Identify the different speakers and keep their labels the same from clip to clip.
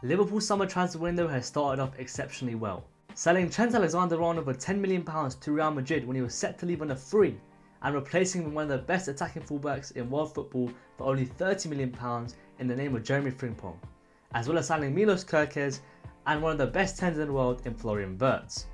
Speaker 1: Liverpool's summer transfer window has started off exceptionally well, selling Trent Alexander-Arnold for £10 million to Real Madrid when he was set to leave on a free, and replacing him with one of the best attacking fullbacks in world football for only £30 million in the name of Jeremy Frimpong, as well as signing Milos Kerkez and one of the best 10s in the world in Florian Wirtz.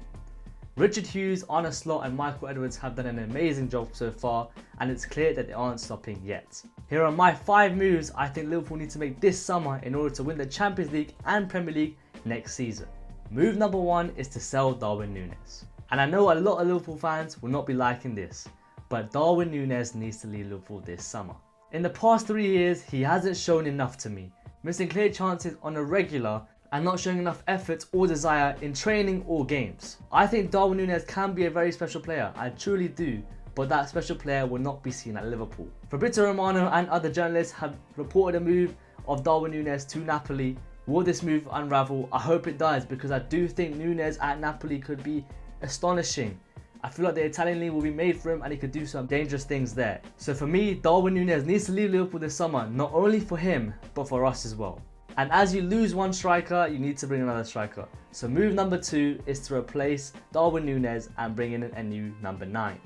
Speaker 1: Richard Hughes, Arne Slot and Michael Edwards have done an amazing job so far, and it's clear that they aren't stopping yet. Here are my 5 moves I think Liverpool need to make this summer in order to win the Champions League and Premier League next season. Move number 1 is to sell Darwin Nunes. And I know a lot of Liverpool fans will not be liking this, but Darwin Nunes needs to leave Liverpool this summer. In the past 3 years, he hasn't shown enough to me, missing clear chances on a regular and not showing enough effort or desire in training or games. I think Darwin Nunes can be a very special player, I truly do, but that special player will not be seen at Liverpool. Fabrizio Romano and other journalists have reported a move of Darwin Nunes to Napoli. Will this move unravel? I hope it does, because I do think Nunes at Napoli could be astonishing. I feel like the Italian league will be made for him and he could do some dangerous things there. So for me, Darwin Nunes needs to leave Liverpool this summer, not only for him, but for us as well. And as you lose one striker, you need to bring another striker. So move number 2 is to replace Darwin Nunes and bring in a new number 9.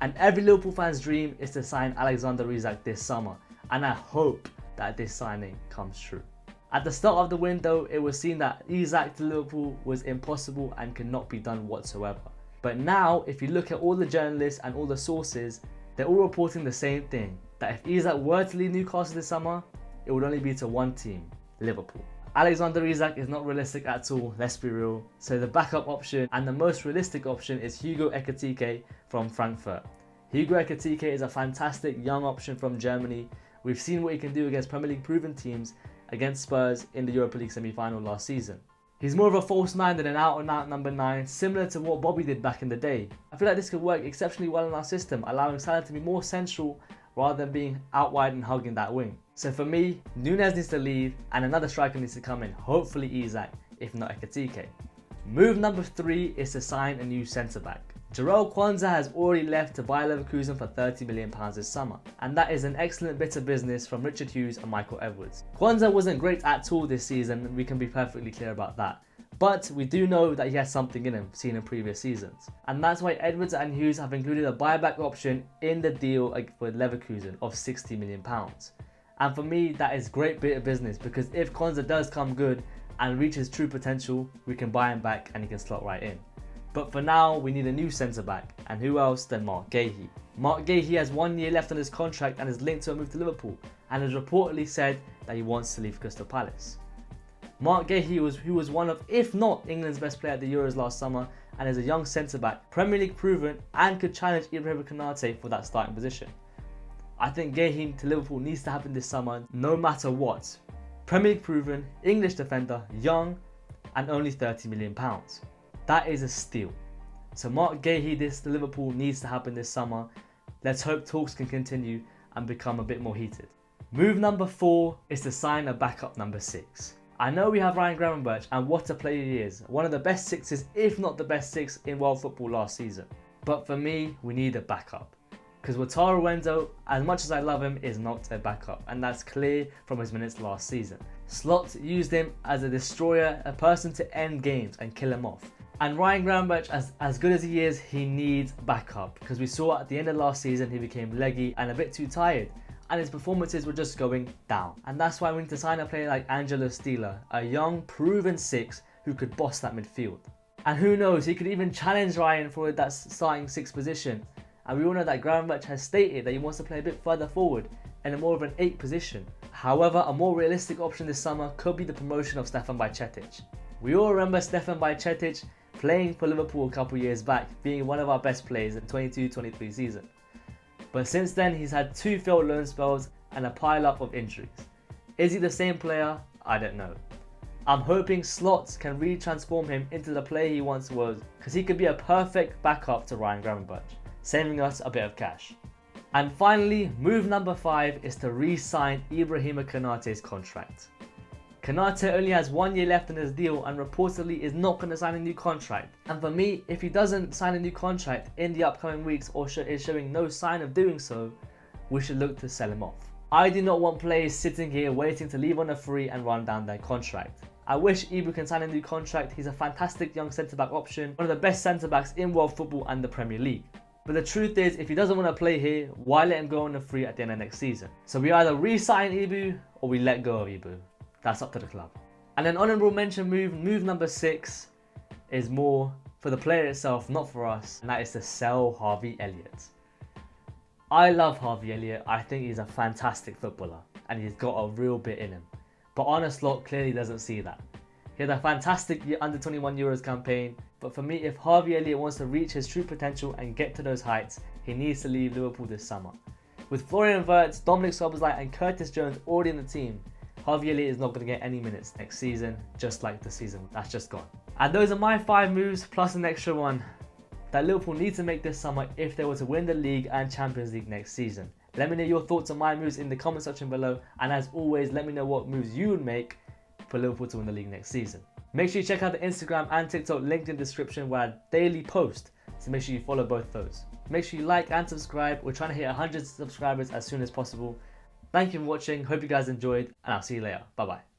Speaker 1: And every Liverpool fan's dream is to sign Alexander Isak this summer, and I hope that this signing comes true. At the start of the window, it was seen that Isak to Liverpool was impossible and could not be done whatsoever. But now, if you look at all the journalists and all the sources, they're all reporting the same thing, that if Isak were to leave Newcastle this summer, it would only be to one team, Liverpool. Alexander Isak is not realistic at all, let's be real. So the backup option and the most realistic option is Hugo Ekitike from Frankfurt. Hugo Ekitike is a fantastic young option from Germany. We've seen what he can do against Premier League proven teams against Spurs in the Europa League semi-final last season. He's more of a false 9 than an out-and-out number 9, similar to what Bobby did back in the day. I feel like this could work exceptionally well in our system, allowing Salah to be more central rather than being out wide and hugging that wing. So for me, Nunes needs to leave and another striker needs to come in, hopefully Isak, if not Ekitike. Move number 3 is to sign a new centre-back. Jarell Quansah has already left to Bayer Leverkusen for £30 million this summer, and that is an excellent bit of business from Richard Hughes and Michael Edwards. Quansah wasn't great at all this season, we can be perfectly clear about that. But we do know that he has something in him, seen in previous seasons. And that's why Edwards and Hughes have included a buyback option in the deal with Leverkusen of £60 million. And for me, that is a great bit of business, because if Quansah does come good and reaches true potential, we can buy him back and he can slot right in. But for now, we need a new centre-back, and who else than Marc Guéhi. Marc Guéhi has 1 year left on his contract and is linked to a move to Liverpool, and has reportedly said that he wants to leave Crystal Palace. Marc Guéhi who was one of, if not England's best player at the Euros last summer, and is a young centre-back, Premier League proven, and could challenge Ibrahim Konate for that starting position. I think Guéhi to Liverpool needs to happen this summer, no matter what. Premier League proven, English defender, young, and only £30 million. That is a steal. So Marc Guéhi this to Liverpool needs to happen this summer. Let's hope talks can continue and become a bit more heated. Move number 4 is to sign a backup number 6. I know we have Ryan Gravenberch, and what a player he is. One of the best 6s, if not the best 6 in world football last season. But for me, we need a backup. Because Wataru Endo, as much as I love him, is not a backup, and that's clear from his minutes last season. Slot used him as a destroyer, a person to end games and kill him off. And Ryan Gravenberch, as good as he is, he needs backup, because we saw at the end of last season he became leggy and a bit too tired, and his performances were just going down. And that's why we need to sign a player like Angelo Stila, a young, proven 6 who could boss that midfield. And who knows, he could even challenge Ryan for that starting 6 position. And we all know that Gravenberch has stated that he wants to play a bit further forward in a more of an 8 position. However, a more realistic option this summer could be the promotion of Stefan Bajcetic. We all remember Stefan Bajcetic playing for Liverpool a couple years back, being one of our best players in the 22-23 season. But since then, he's had 2 failed loan spells and a pile-up of injuries. Is he the same player? I don't know. I'm hoping Slot can really transform him into the player he once was, because he could be a perfect backup to Ryan Gravenberch, saving us a bit of cash. And finally, move number 5 is to re-sign Ibrahim Konate's contract. Konate only has 1 year left on his deal and reportedly is not going to sign a new contract. And for me, if he doesn't sign a new contract in the upcoming weeks or is showing no sign of doing so, we should look to sell him off. I do not want players sitting here waiting to leave on a free and run down their contract. I wish Ibu can sign a new contract. He's a fantastic young centre-back option, one of the best centre-backs in world football and the Premier League. But the truth is, if he doesn't want to play here, why let him go on a free at the end of next season? So we either re-sign Ibu or we let go of Ibu. That's up to the club. And an honourable mention move number 6, is more for the player itself, not for us, and that is to sell Harvey Elliott. I love Harvey Elliott. I think he's a fantastic footballer and he's got a real bit in him. But Arne Slot clearly doesn't see that. He had a fantastic under 21 Euros campaign, but for me, if Harvey Elliott wants to reach his true potential and get to those heights, he needs to leave Liverpool this summer. With Florian Wirtz, Dominic Szoboszlai and Curtis Jones already in the team, Harvey Elliott is not going to get any minutes next season, just like the season that's just gone. And those are my 5 moves plus an extra one that Liverpool need to make this summer if they were to win the league and Champions League next season. Let me know your thoughts on my moves in the comment section below, and as always, let me know what moves you would make for Liverpool to win the league next season. Make sure you check out the Instagram and TikTok linked in the description where I daily post, so make sure you follow both those. Make sure you like and subscribe. We're trying to hit 100 subscribers as soon as possible. Thank you for watching, hope you guys enjoyed, and I'll see you later. Bye bye.